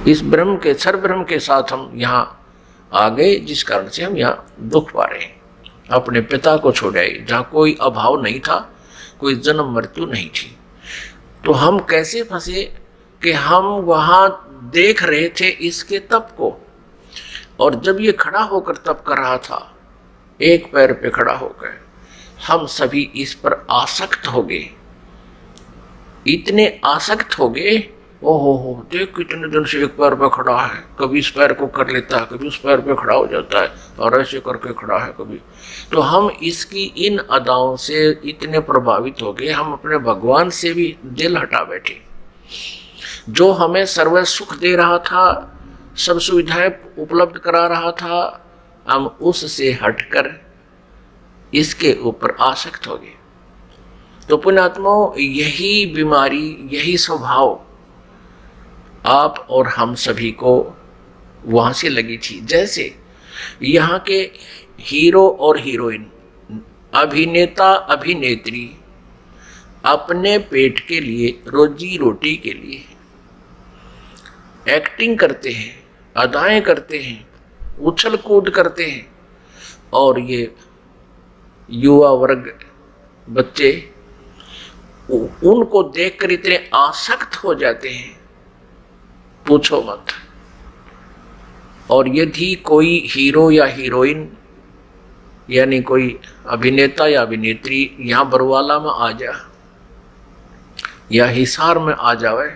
इस ब्रह्म के क्षर ब्रह्म के साथ हम यहाँ आ गए, जिस कारण से हम यहाँ दुख पा रहे हैं। अपने पिता को छोड़ आए जहाँ कोई अभाव नहीं था, कोई जन्म मृत्यु नहीं थी। तो हम कैसे फंसे कि हम वहाँ देख रहे थे इसके तप को, और जब ये खड़ा होकर तप कर रहा था, एक पैर पे खड़ा होकर, हम सभी इस पर आसक्त हो गए। इतने आसक्त हो गए, ओहो देख कितने दिन से एक पैर पे खड़ा है, कभी इस पैर को कर लेता है, कभी उस पैर पे खड़ा हो जाता है, और ऐसे करके खड़ा है कभी। तो हम इसकी इन अदाओं से इतने प्रभावित हो गए, हम अपने भगवान से भी दिल हटा बैठे। जो हमें सर्व सुख दे रहा था, सब सुविधाएं उपलब्ध करा रहा था, हम उससे हटकर इसके ऊपर आसक्त हो गए। तो पुण्यात्माओं, यही बीमारी, यही स्वभाव आप और हम सभी को वहां से लगी थी। जैसे यहाँ के हीरो और हीरोइन, अभिनेता अभिनेत्री अपने पेट के लिए, रोजी रोटी के लिए एक्टिंग करते हैं, अदाएं करते हैं, उछल कूद करते हैं, और ये युवा वर्ग, बच्चे उनको देखकर इतने आसक्त हो जाते हैं, पूछो मत। और यदि कोई हीरो या हीरोइन, यानी कोई अभिनेता या अभिनेत्री यहाँ बरवाला में आ जा या हिसार में आ जावे,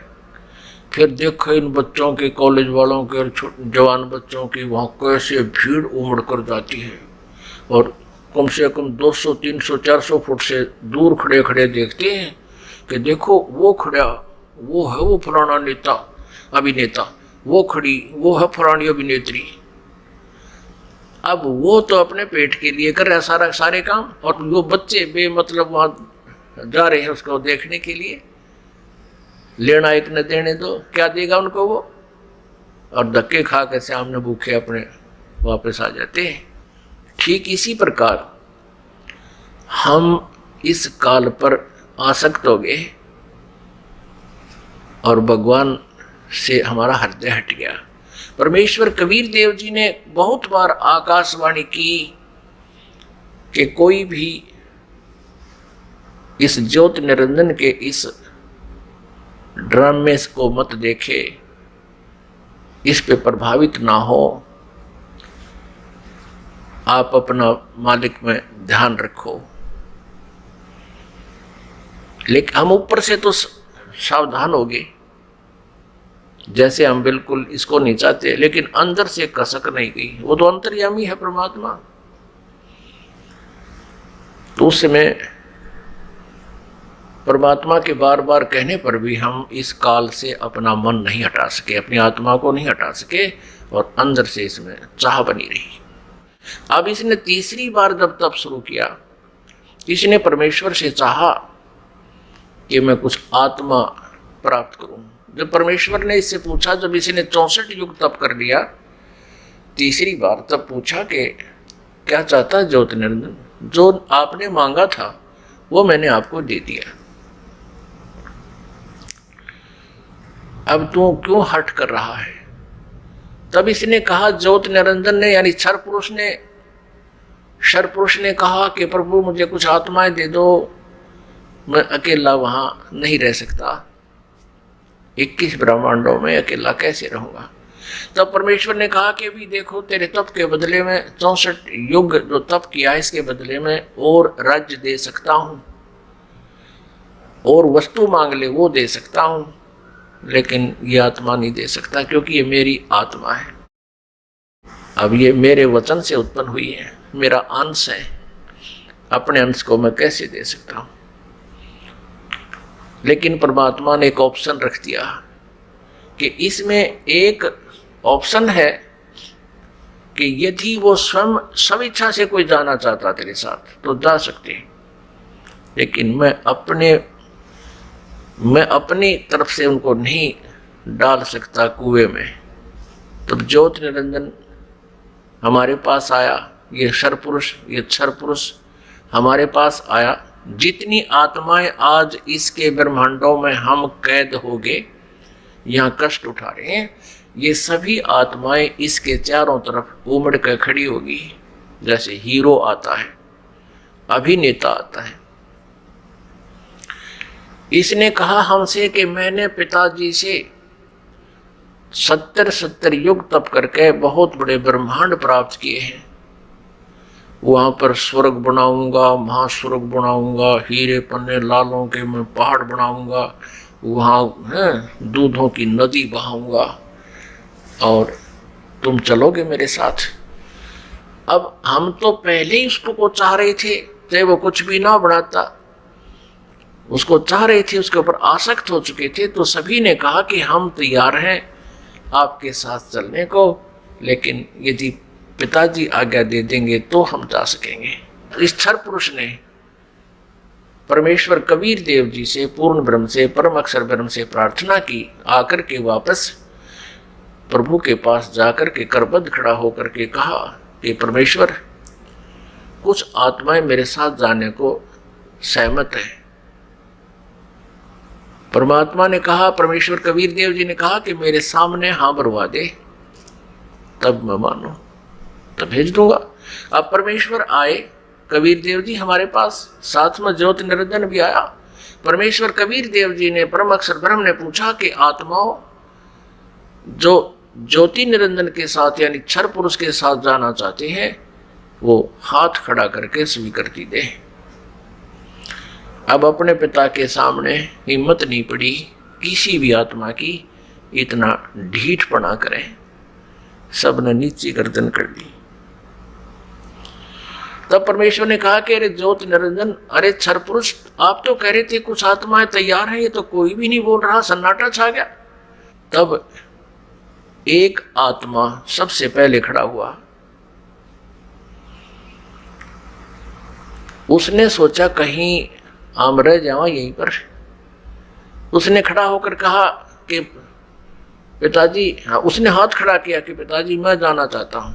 फिर देखो इन बच्चों के, कॉलेज वालों के और जवान बच्चों की वहाँ कैसे भीड़ उमड़ कर जाती है, और कम से कम 200, 300, 400 फुट से दूर खड़े खड़े देखते हैं कि देखो वो खड़ा, वो है वो फलाना नेता अभिनेता, वो खड़ी, वो है फलानी अभिनेत्री। अब वो तो अपने पेट के लिए कर रहा सारे काम, और वो बच्चे बेमतलब वहाँ जा रहे हैं उसको देखने के लिए। लेना एक न देने दो, क्या देगा उनको वो, और धक्के खा के सामने भूखे अपने वापस आ जाते हैं। ठीक इसी प्रकार हम इस काल पर आसक्त हो गए, और भगवान से हमारा हृदय हट गया। परमेश्वर कबीर देव जी ने बहुत बार आकाशवाणी की कि कोई भी इस ज्योति निरंजन के इस ड्रामे को मत देखे, इस पे प्रभावित ना हो, आप अपना मालिक में ध्यान रखो। लेकिन हम ऊपर से तो सावधान हो गए, जैसे हम बिल्कुल इसको नहीं चाहते, लेकिन अंदर से कसक नहीं गई। वो तो अंतर्यामी है परमात्मा। तो उस समय परमात्मा के बार बार कहने पर भी हम इस काल से अपना मन नहीं हटा सके, अपनी आत्मा को नहीं हटा सके, और अंदर से इसमें चाह बनी रही। अब इसने तीसरी बार जब तप शुरू किया, इसने परमेश्वर से चाहा कि मैं कुछ आत्मा प्राप्त करूं। जब परमेश्वर ने इससे पूछा, जब इसने 64 युग तप कर लिया तीसरी बार, तब पूछा कि क्या चाहता है ज्योति निरंजन, जो आपने मांगा था वो मैंने आपको दे दिया, अब तू क्यों हट कर रहा है। तब इसने कहा, ज्योति निरंजन ने यानी क्षर पुरुष ने कहा कि प्रभु मुझे कुछ आत्माएं दे दो, मैं अकेला वहां नहीं रह सकता, 21 ब्रह्मांडों में अकेला कैसे रहूंगा। तब परमेश्वर ने कहा कि भी देखो, तेरे तप के बदले में 64 युग जो तप किया है, इसके बदले में और राज्य दे सकता हूं, और वस्तु मांग ले वो दे सकता हूं, लेकिन ये आत्मा नहीं दे सकता, क्योंकि ये मेरी आत्मा है। अब ये मेरे वचन से उत्पन्न हुई है, मेरा अंश है, अपने अंश को मैं कैसे दे सकता हूं। लेकिन परमात्मा ने एक ऑप्शन रख दिया कि इसमें एक ऑप्शन है कि यदि वो स्वयं स्वेच्छा से कोई जाना चाहता तेरे साथ तो जा सकते, लेकिन मैं अपनी तरफ से उनको नहीं डाल सकता कुएं में। तब ज्योति निरंजन हमारे पास आया, ये क्षर पुरुष हमारे पास आया। जितनी आत्माएं आज इसके ब्रह्मांडों में हम कैद हो गए, यहाँ कष्ट उठा रहे हैं, ये सभी आत्माएं इसके चारों तरफ उमड़ कर खड़ी होगी, जैसे हीरो आता है, अभिनेता आता है। इसने कहा हमसे कि मैंने पिताजी से 70 युग तप करके बहुत बड़े ब्रह्मांड प्राप्त किए हैं। वहां पर स्वर्ग बनाऊंगा, महास्वर्ग बनाऊंगा, हीरे पन्ने लालों के मैं पहाड़ बनाऊंगा, वहां दूधों की नदी बहाऊंगा और तुम चलोगे मेरे साथ। अब हम तो पहले ही उसको चाह रहे थे, चाहे वो कुछ भी ना बनाता, उसको चाह रहे थे, उसके ऊपर आसक्त हो चुके थे। तो सभी ने कहा कि हम तैयार हैं आपके साथ चलने को, लेकिन यदि पिताजी आज्ञा दे देंगे तो हम जा सकेंगे। इस क्षर पुरुष ने परमेश्वर कबीर देव जी से, पूर्ण ब्रह्म से, परम अक्षर ब्रह्म से प्रार्थना की। आकर के वापस प्रभु के पास जाकर के करबद्ध खड़ा होकर के कहा कि परमेश्वर, कुछ आत्माएं मेरे साथ जाने को सहमत है। परमात्मा ने कहा, परमेश्वर कबीर देव जी ने कहा कि मेरे सामने हाँ भरवा दे, तब मैं मानू, तब भेज दूंगा। अब परमेश्वर आए, कबीर देव जी हमारे पास, साथ में ज्योति निरंजन भी आया। परमेश्वर कबीर देव जी ने, परम अक्षर ब्रह्म ने पूछा कि आत्माओं जो ज्योति निरंजन के साथ यानी क्षर पुरुष के साथ जाना चाहते हैं, वो हाथ खड़ा करके स्वीकृति दे। अब अपने पिता के सामने हिम्मत नहीं पड़ी किसी भी आत्मा की इतना ढीठपना करें, सबने नीची गर्दन कर दी। तब परमेश्वर ने कहा कि अरे ज्योति निरंजन, अरे क्षर पुरुष, आप तो कह रहे थे कुछ आत्माएं तैयार हैं, ये तो कोई भी नहीं बोल रहा, सन्नाटा छा गया। तब एक आत्मा सबसे पहले खड़ा हुआ। उसने सोचा कहीं हम रह जाओ यहीं पर। उसने खड़ा होकर कहा कि पिताजी, हाँ, उसने हाथ खड़ा किया कि पिताजी मैं जाना चाहता हूं।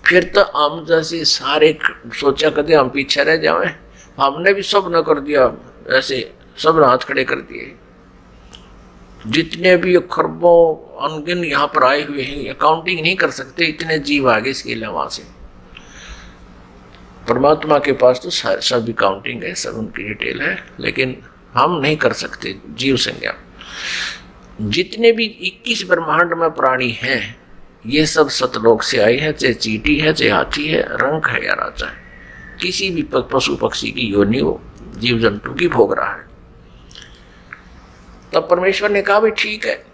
फिर तो हम जैसे सारे सोचा कदे हम पीछे रह जाए, हमने भी सब न कर दिया, ऐसे सब ने हाथ खड़े कर दिए। जितने भी खरबों अनगिन यहाँ पर आए हुए हैं, अकाउंटिंग नहीं कर सकते, इतने जीव आगे इसके लिए वहां से। परमात्मा के पास तो सब अकाउंटिंग है, सब उनकी डिटेल है, लेकिन हम नहीं कर सकते जीव संज्ञा। जितने भी 21 ब्रह्मांड में प्राणी हैं, ये सब सतलोक से आए हैं, चाहे चींटी है, चाहे हाथी है, रंग है या राजा है, किसी भी पशु पक्षी की योनि हो, जीव जंतु की भोग रहा है। तब परमेश्वर ने कहा, भाई ठीक है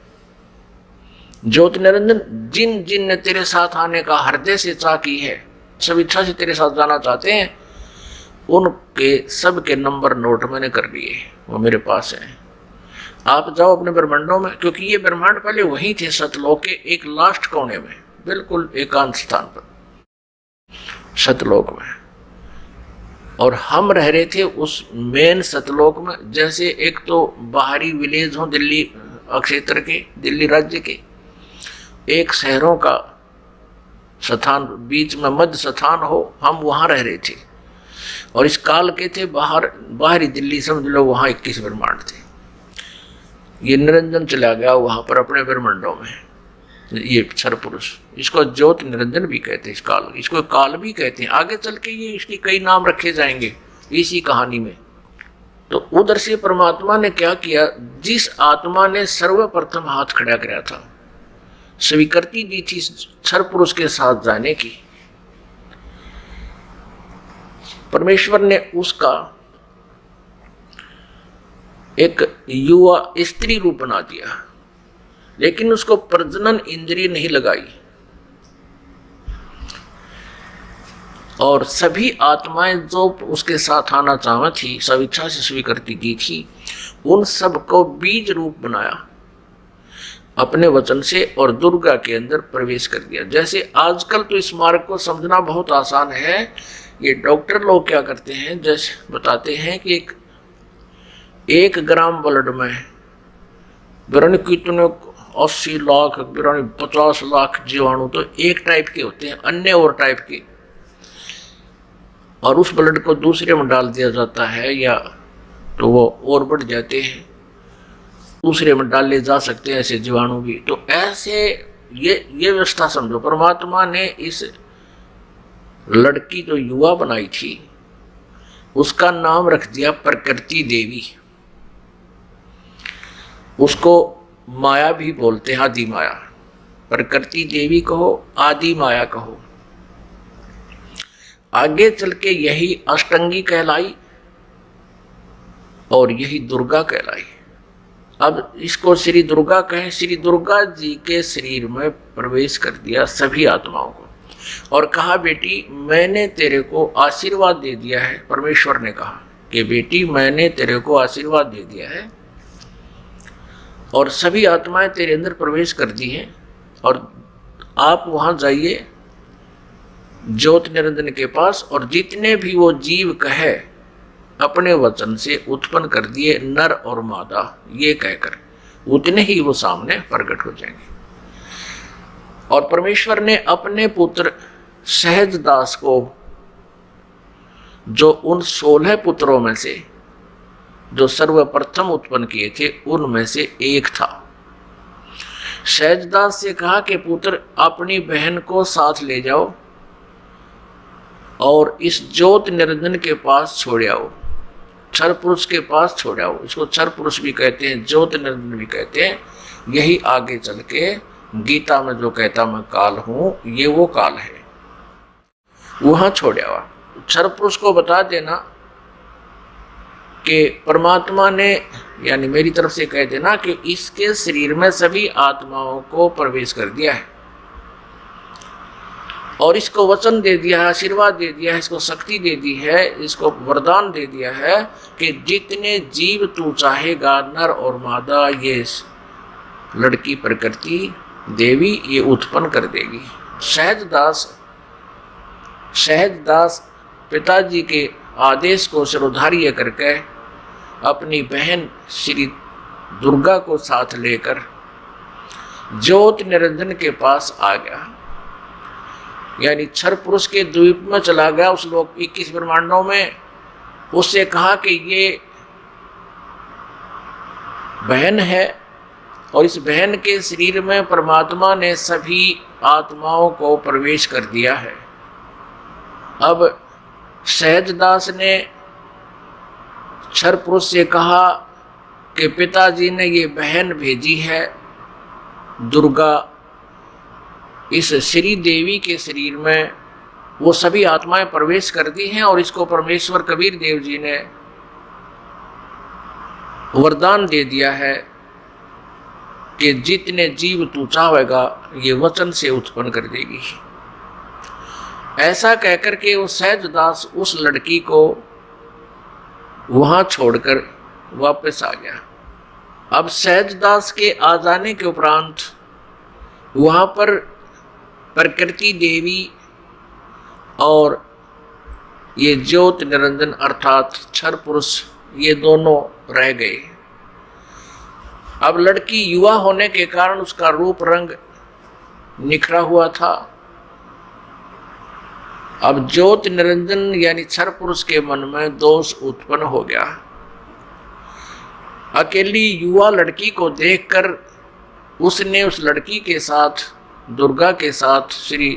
ज्योति निरंजन, जिन जिन ने तेरे साथ आने का हृदय से चाह की है, सब इच्छा से तेरे साथ जाना चाहते हैं, उनके सब के नंबर नोट मैंने कर लिए, वो मेरे पास है। आप जाओ अपने ब्रह्मांडों में, क्योंकि ये ब्रह्मांड पहले वहीं थे सतलोक के एक लास्ट कोने में, बिल्कुल एकांत स्थान पर सतलोक में, और हम रह रहे थे उस मेन सतलोक में। जैसे एक तो बाहरी विलेज हो दिल्ली क्षेत्र के, दिल्ली राज्य के एक शहरों का स्थान, बीच में मध्य स्थान हो, हम वहां रह रहे थे। और इस काल के थे बाहरी दिल्ली, समझ लो वहां 21 ब्रह्मांड थे। ये निरंजन चला गया वहां पर अपने ब्रह्मांडों में, ये क्षर पुरुष, इसको ज्योति निरंजन भी कहते हैं, इस काल, इसको काल भी कहते हैं। आगे चल के ये इसके कई नाम रखे जाएंगे इसी कहानी में। तो उधर से परमात्मा ने क्या किया, जिस आत्मा ने सर्वप्रथम हाथ खड़ा किया था, स्वीकृति दी थी क्षर पुरुष के साथ जाने की, परमेश्वर ने उसका एक युवा स्त्री रूप बना दिया, लेकिन उसको प्रजनन इंद्रिय नहीं लगाई। और सभी आत्माएं जो उसके साथ आना चाहती थी, सब इच्छा से स्वीकृति दी थी, उन सबको बीज रूप बनाया अपने वचन से, और दुर्गा के अंदर प्रवेश कर दिया। जैसे आजकल तो इस मार्ग को समझना बहुत आसान है। ये डॉक्टर लोग क्या करते हैं, जैसे बताते हैं कि एक ग्राम ब्लड में कितने 80 लाख 50 लाख जीवाणु तो एक टाइप के होते हैं, अन्य और टाइप के, और उस ब्लड को दूसरे में डाल दिया जाता है या तो वो और बढ़ जाते हैं। दूसरे में डाले जा सकते हैं ऐसे जीवाणु भी। तो ऐसे ये व्यवस्था समझो, परमात्मा ने इस लड़की जो युवा बनाई थी उसका नाम रख दिया प्रकृति देवी। उसको माया भी बोलते हैं, आदि माया। प्रकृति देवी कहो, आदि माया कहो। आगे चल के यही अष्टंगी कहलाई और यही दुर्गा कहलाई। अब इसको श्री दुर्गा कहें। श्री दुर्गा जी के शरीर में प्रवेश कर दिया सभी आत्माओं को और कहा, बेटी मैंने तेरे को आशीर्वाद दे दिया है। परमेश्वर ने कहा कि बेटी मैंने तेरे को आशीर्वाद दे दिया है और सभी आत्माएं तेरे अंदर प्रवेश कर दी हैं और आप वहां जाइए ज्योत निरंजन के पास और जितने भी वो जीव कहे अपने वचन से उत्पन्न कर दिए नर और मादा, ये कहकर उतने ही वो सामने प्रकट हो जाएंगे। और परमेश्वर ने अपने पुत्र सहज दास को, जो उन 16 पुत्रों में से जो सर्वप्रथम उत्पन्न किए थे उनमें से एक था, सहजदास से कहा कि पुत्र अपनी बहन को साथ ले जाओ और इस ज्योत निरंजन के पास छोड़ आओ, क्षर पुरुष के पास छोड़ आओ। इसको क्षर पुरुष भी कहते हैं, ज्योत निरंजन भी कहते हैं। यही आगे चल के गीता में जो कहता मैं काल हूं, ये वो काल है, वहां छोड़ आओ। क्षर पुरुष को बता देना कि परमात्मा ने, यानी मेरी तरफ से कह देना कि इसके शरीर में सभी आत्माओं को प्रवेश कर दिया है और इसको वचन दे दिया है, आशीर्वाद दे दिया है, इसको शक्ति दे दी है, इसको वरदान दे दिया है कि जितने जीव तू चाहेगा नर और मादा, ये लड़की प्रकृति देवी ये उत्पन्न कर देगी। सहजदास पिताजी के आदेश को सिरोधार्य करके अपनी बहन श्री दुर्गा को साथ लेकर ज्योत निरंजन के पास आ गया, यानी क्षर पुरुष के द्वीप में चला गया उस लोक 21 ब्रह्मांडों में। उससे कहा कि ये बहन है और इस बहन के शरीर में परमात्मा ने सभी आत्माओं को प्रवेश कर दिया है। अब सहजदास ने क्षर पुरुष से कहा कि पिताजी ने ये बहन भेजी है दुर्गा, इस श्री देवी के शरीर में वो सभी आत्माएं प्रवेश कर दी हैं और इसको परमेश्वर कबीर देव जी ने वरदान दे दिया है कि जितने जीव तू चाहेगा ये वचन से उत्पन्न कर देगी। ऐसा कहकर के वो सहजदास उस लड़की को वहां छोड़कर वापस आ गया। अब सहजदास के आ जाने के उपरांत वहां पर प्रकृति देवी और ये ज्योत निरंजन अर्थात क्षर पुरुष ये दोनों रह गए। अब लड़की युवा होने के कारण उसका रूप रंग निखरा हुआ था। अब ज्योत निरंजन यानी क्षर पुरुष के मन में दोष उत्पन्न हो गया। अकेली युवा लड़की को देखकर उसने उस लड़की के साथ, दुर्गा के साथ, श्री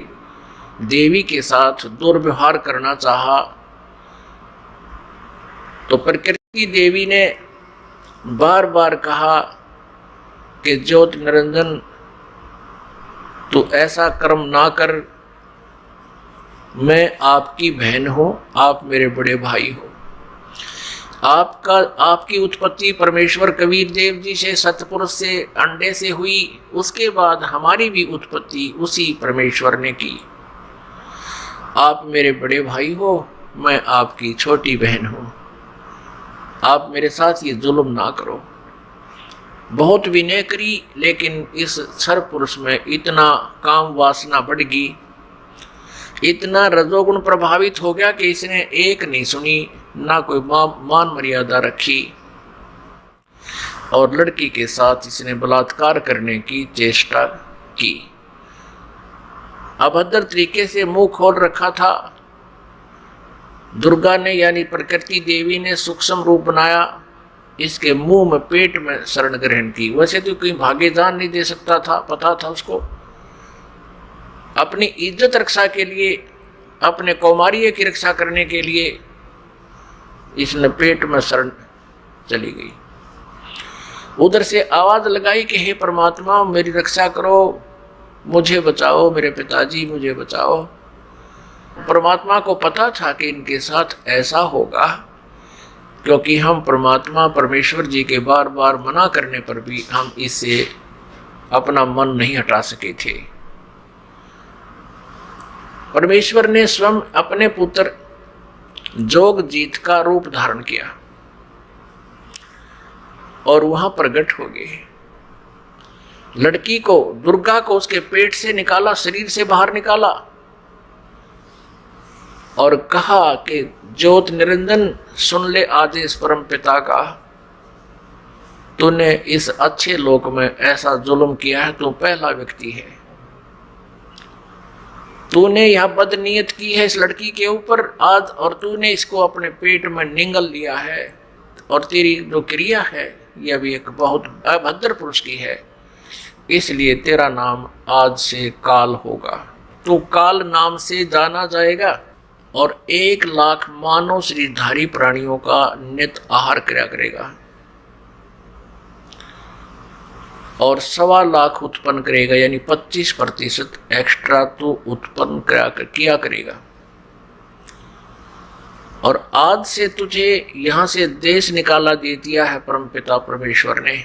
देवी के साथ दुर्व्यवहार करना चाहा। तो प्रकृति देवी ने बार बार कहा कि ज्योत निरंजन तू ऐसा कर्म ना कर, मैं आपकी बहन हूं, आप मेरे बड़े भाई हो। आपकी उत्पत्ति परमेश्वर कबीर देव जी से, सतपुरुष से, अंडे से हुई, उसके बाद हमारी भी उत्पत्ति उसी परमेश्वर ने की। आप मेरे बड़े भाई हो, मैं आपकी छोटी बहन हूं, आप मेरे साथ ये जुल्म ना करो। बहुत विनय करी, लेकिन इस क्षर पुरुष में इतना काम वासना बढ़ गई, इतना रजोगुण प्रभावित हो गया कि इसने एक नहीं सुनी, ना कोई मान मर्यादा रखी और लड़की के साथ इसने बलात्कार करने की चेष्टा की। अभद्र तरीके से मुंह खोल रखा था। दुर्गा ने यानी प्रकृति देवी ने सूक्ष्म रूप बनाया, इसके मुंह में पेट में शरण ग्रहण की। वैसे तो कहीं भागे जान नहीं दे सकता था, पता था उसको। अपनी इज्जत रक्षा के लिए, अपने कौमार्य की रक्षा करने के लिए इसने पेट में शरण चली गई। उधर से आवाज लगाई कि हे परमात्मा मेरी रक्षा करो, मुझे बचाओ, मेरे पिताजी मुझे बचाओ। परमात्मा को पता था कि इनके साथ ऐसा होगा, क्योंकि हम परमात्मा परमेश्वर जी के बार बार मना करने पर भी हम इससे अपना मन नहीं हटा सके थे। परमेश्वर ने स्वयं अपने पुत्र जोगजीत का रूप धारण किया और वहां प्रकट हो गए। लड़की को, दुर्गा को उसके पेट से निकाला, शरीर से बाहर निकाला और कहा कि ज्योत निरंजन सुन ले आदेश परम पिता का, तूने इस अच्छे लोक में ऐसा जुल्म किया है, तू पहला व्यक्ति है। तूने यह बदनीयत की है इस लड़की के ऊपर आज, और तूने इसको अपने पेट में निगल लिया है, और तेरी जो क्रिया है यह भी एक बहुत अभद्र पुरुष की है, इसलिए तेरा नाम आज से काल होगा। तू काल नाम से जाना जाएगा और 1,00,000 मानव शरीरधारी प्राणियों का नित आहार किया करेगा और 1,25,000 उत्पन्न करेगा, यानी 25% एक्स्ट्रा तो उत्पन्न किया करेगा। और आज से तुझे यहां से देश निकाला दे दिया है परमपिता परमेश्वर ने,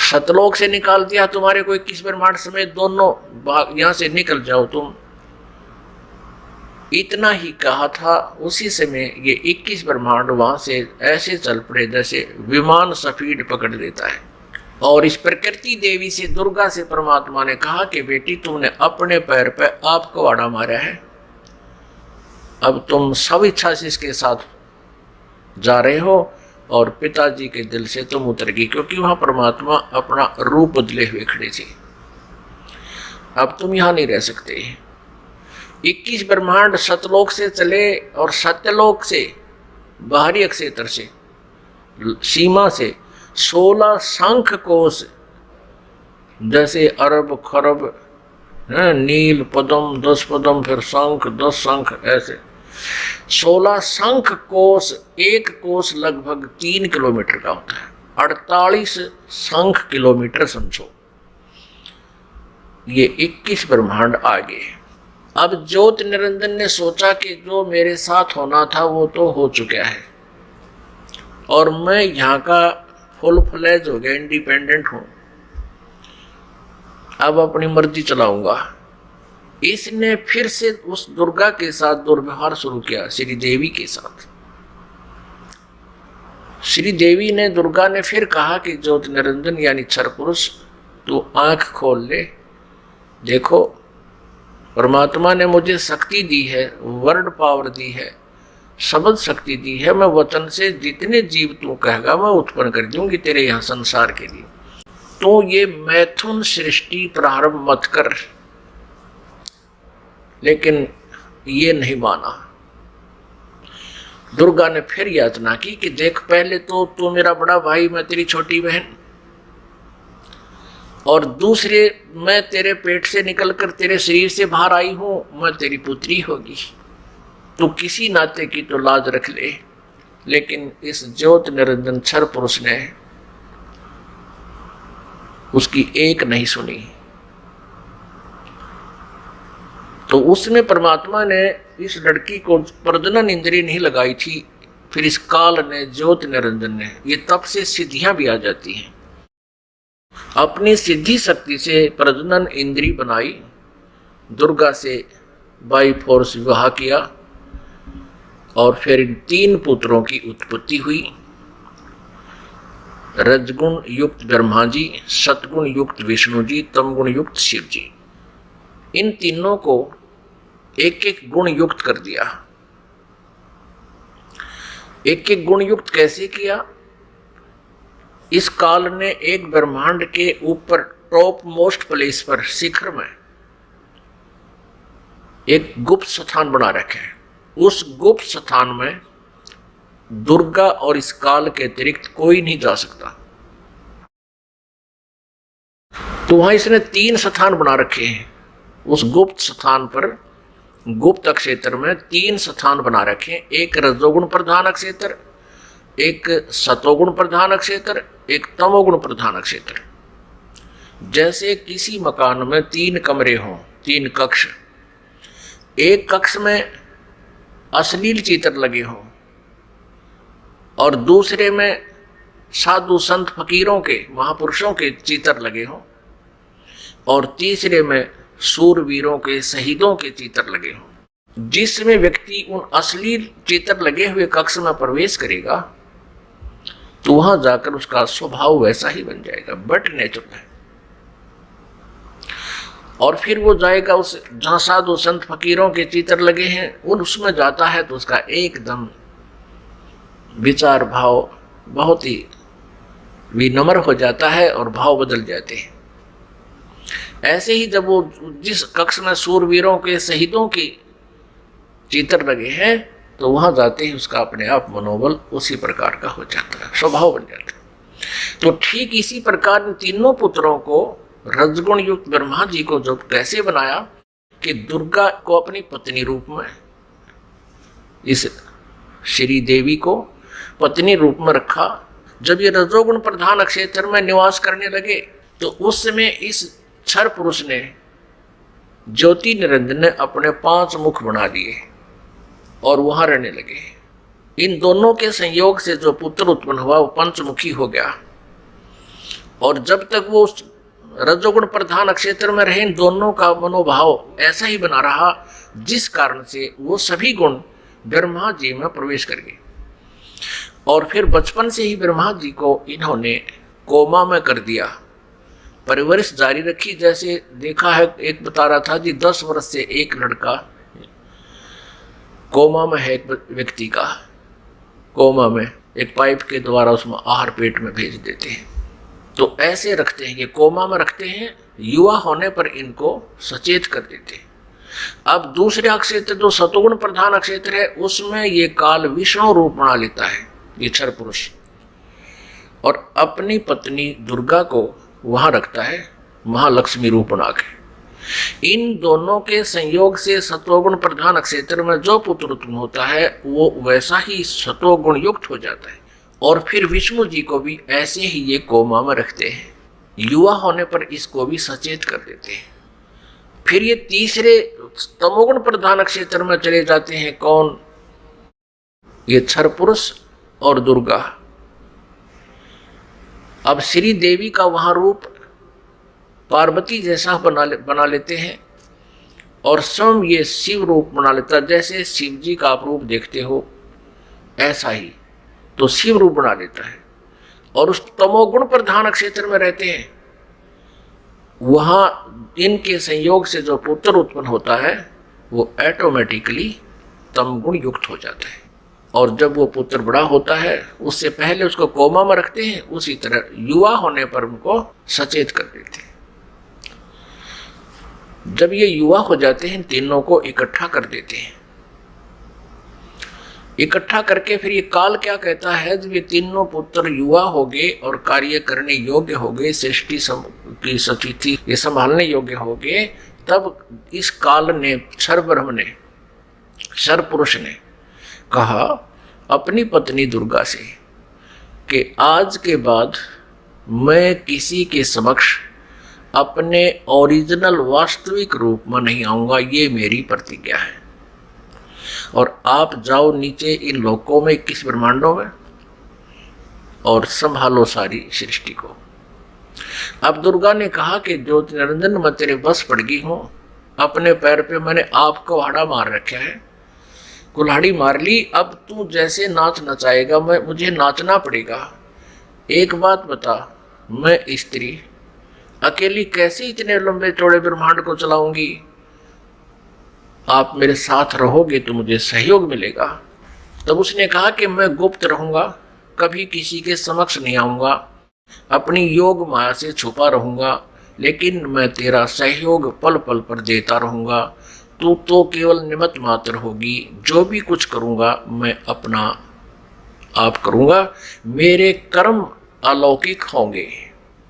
सतलोक से निकाल दिया तुम्हारे को 21 ब्रह्मांड समेत दोनों भाग, यहां से निकल जाओ तुम। इतना ही कहा था, उसी समय ये 21 ब्रह्मांड वहां से ऐसे चल पड़े जैसे विमान स्पीड पकड़ लेता है। और इस प्रकृति देवी से, दुर्गा से परमात्मा ने कहा कि बेटी तुमने अपने पैर पे आप कुहाड़ा मारा है, अब तुम सब इच्छा से इसके साथ जा रहे हो और पिताजी के दिल से तुम उतर गई, क्योंकि वहां परमात्मा अपना रूप बदले हुए खड़े थे। अब तुम यहां नहीं रह सकते। 21 ब्रह्मांड सतलोक से चले और सत्यलोक से, बाहरी अक्षेत्र से, सीमा से 16 शंख कोश, जैसे अरब खरब नील पद्म 10 पद्म, फिर शंख 10 शंख, ऐसे 16 शंख कोश। एक कोश लगभग 3 किलोमीटर का होता है, 48 शंख किलोमीटर समझो। ये 21 ब्रह्मांड आगे। अब ज्योत निरंजन ने सोचा कि जो मेरे साथ होना था वो तो हो चुका है और मैं यहाँ का फुल फ्लैज हो गया, इंडिपेंडेंट हूं, अब अपनी मर्जी चलाऊंगा। इसने फिर से उस दुर्गा के साथ दुर्व्यवहार शुरू किया, श्री देवी के साथ। श्री देवी ने, दुर्गा ने फिर कहा कि ज्योत निरंजन यानी क्षर पुरुष, तू आंख खोल ले, देखो परमात्मा ने मुझे शक्ति दी है, वर्ड पावर दी है, शब्द शक्ति दी है, मैं वचन से जितने जीव तू कहेगा मैं उत्पन्न कर दूंगी तेरे यहाँ संसार के लिए। तो ये मैथुन सृष्टि प्रारंभ मत कर। लेकिन ये नहीं माना। दुर्गा ने फिर याचना की कि देख, पहले तो तू मेरा बड़ा भाई, मैं तेरी छोटी बहन, और दूसरे मैं तेरे पेट से निकलकर तेरे शरीर से बाहर आई हूं, मैं तेरी पुत्री होगी, तो किसी नाते की तो लाज रख ले। लेकिन इस ज्योत निरंजन क्षर पुरुष ने उसकी एक नहीं सुनी। तो उसमें परमात्मा ने इस लड़की को प्रजनन इंद्रिय नहीं लगाई थी। फिर इस काल ने, ज्योत निरंजन ने, ये तब से सिद्धियां भी आ जाती हैं, अपनी सिद्धि शक्ति से प्रजनन इंद्रिय बनाई, दुर्गा से बाई फोर्स विवाह किया और फिर इन 3 पुत्रों की उत्पत्ति हुई। रजगुण युक्त ब्रह्मा जी, सतगुण युक्त विष्णु जी, तमगुण युक्त शिव जी। इन तीनों को एक एक गुण युक्त कर दिया। एक एक गुण युक्त कैसे किया? इस काल ने एक ब्रह्मांड के ऊपर टॉप मोस्ट प्लेस पर, शिखर में एक गुप्त स्थान बना रखे हैं। उस गुप्त स्थान में दुर्गा और इस काल के अतिरिक्त कोई नहीं जा सकता। तो वहां इसने 3 स्थान बना रखे हैं। उस गुप्त स्थान पर, गुप्त क्षेत्र में 3 स्थान बना रखे हैं। एक रजोगुण प्रधान क्षेत्र, एक सतोगुण प्रधान क्षेत्र, एक तमोगुण प्रधान क्षेत्र। जैसे किसी मकान में 3 कमरे हों, 3 कक्ष, एक कक्ष में अश्लील चित्र लगे हों और दूसरे में साधु संत फकीरों के, महापुरुषों के चित्र लगे हों और तीसरे में सूरवीरों के, शहीदों के चित्र लगे हों। जिसमें व्यक्ति उन अश्लील चित्र लगे हुए कक्ष में प्रवेश करेगा तो वहां जाकर उसका स्वभाव वैसा ही बन जाएगा, बट नेचुरल है। और फिर वो जाएगा उस जहां साधु संत फकीरों के चित्र लगे हैं, उसमें जाता है तो उसका एकदम विचार भाव बहुत ही विनम्र हो जाता है और भाव बदल जाते हैं। ऐसे ही जब वो जिस कक्ष में सूरवीरों के, शहीदों के चित्र लगे हैं तो वहां जाते ही उसका अपने आप मनोबल उसी प्रकार का हो जाता है, स्वभाव बन जाता है। तो ठीक इसी प्रकार इन तीनों पुत्रों को, रजगुण युक्त ब्रह्मा जी को जब कैसे बनाया कि दुर्गा को अपनी पत्नी रूप में, इस श्री देवी को पत्नी रूप में रखा। जब ये रजोगुण प्रधान क्षेत्र में निवास करने लगे तो उस समय इस क्षर पुरुष ने, ज्योति निरंजन ने अपने 5 मुख बना दिए और वहां रहने लगे। इन दोनों के संयोग से जो पुत्र उत्पन्न हुआ वो पंचमुखी हो गया। और जब तक वो रजोगुण प्रधान क्षेत्र में रहे, इन दोनों का मनोभाव ऐसा ही बना रहा, जिस कारण से वो सभी गुण ब्रह्मा जी में प्रवेश कर गए। और फिर बचपन से ही ब्रह्मा जी को इन्होंने कोमा में कर दिया, परवरिश जारी रखी। जैसे देखा है, एक बता रहा था जी 10 वर्ष से एक लड़का कोमा में है, एक व्यक्ति का कोमा में, एक पाइप के द्वारा उसमें आहार पेट में भेज देते हैं। तो ऐसे रखते हैं, ये कोमा में रखते हैं, युवा होने पर इनको सचेत कर देते हैं। अब दूसरे क्षेत्र जो सतोगुण प्रधान क्षेत्र है, उसमें ये काल विष्णु रूप बना लेता है ये क्षर पुरुष, और अपनी पत्नी दुर्गा को वहां रखता है महालक्ष्मी रूप बना के। इन दोनों के संयोग से सतोगुण प्रधान क्षेत्र में जो पुत्र उत्पन्न होता है वो वैसा ही सतोगुण युक्त हो जाता है। और फिर विष्णु जी को भी ऐसे ही ये कोमा में रखते हैं, युवा होने पर इसको भी सचेत कर देते हैं। फिर ये तीसरे तमोगुण प्रधान क्षेत्र में चले जाते हैं। कौन? ये क्षर पुरुष और दुर्गा। अब श्री देवी का वहां रूप पार्वती जैसा बना लेते हैं और स्वयं ये शिव रूप बना लेता है। जैसे शिव जी का आप रूप देखते हो ऐसा ही तो शिव रूप बना लेता है। और उस तमोगुण प्रधान क्षेत्र में रहते हैं, वहां इनके संयोग से जो पुत्र उत्पन्न होता है वो ऑटोमेटिकली तमगुण युक्त हो जाता है। और जब वो पुत्र बड़ा होता है उससे पहले उसको कोमा में रखते हैं, उसी तरह युवा होने पर उनको सचेत कर देते हैं। जब ये युवा हो जाते हैं, तीनों को इकट्ठा कर देते हैं। इकट्ठा करके फिर ये काल क्या कहता है, जब ये तीनों पुत्र युवा हो गए और कार्य करने योग्य हो गए, सृष्टि की स्थिति ये संभालने योग्य हो गए, तब इस काल ने, क्षर ब्रह्म ने, क्षर पुरुष ने कहा अपनी पत्नी दुर्गा से कि आज के बाद मैं किसी के समक्ष अपने ओरिजिनल वास्तविक रूप में नहीं आऊंगा, ये मेरी प्रतिज्ञा है। और आप जाओ नीचे इन लोकों में, 21 ब्रह्मांडों में, और संभालो सारी सृष्टि को। अब दुर्गा ने कहा कि ज्योति निरंजन मैं तेरे बस पड़ गई हूं, अपने पैर पे मैंने आपको कुल्हाड़ा मार रखा है, कुल्हाड़ी मार ली। अब तू जैसे नाच नचाएगा मुझे नाचना पड़ेगा। एक बात बता, मैं स्त्री अकेली कैसे इतने लंबे चौड़े ब्रह्मांड को चलाऊंगी? आप मेरे साथ रहोगे तो मुझे सहयोग मिलेगा। तब उसने कहा कि मैं गुप्त रहूंगा, कभी किसी के समक्ष नहीं आऊंगा, अपनी योग माया से छुपा रहूंगा, लेकिन मैं तेरा सहयोग पल पल पर देता रहूंगा। तू तो केवल निमित्त मात्र होगी, जो भी कुछ करूंगा मैं अपना आप करूंगा, मेरे कर्म अलौकिक होंगे।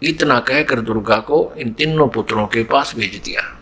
इतना कहकर दुर्गा को इन तीनों पुत्रों के पास भेज दिया।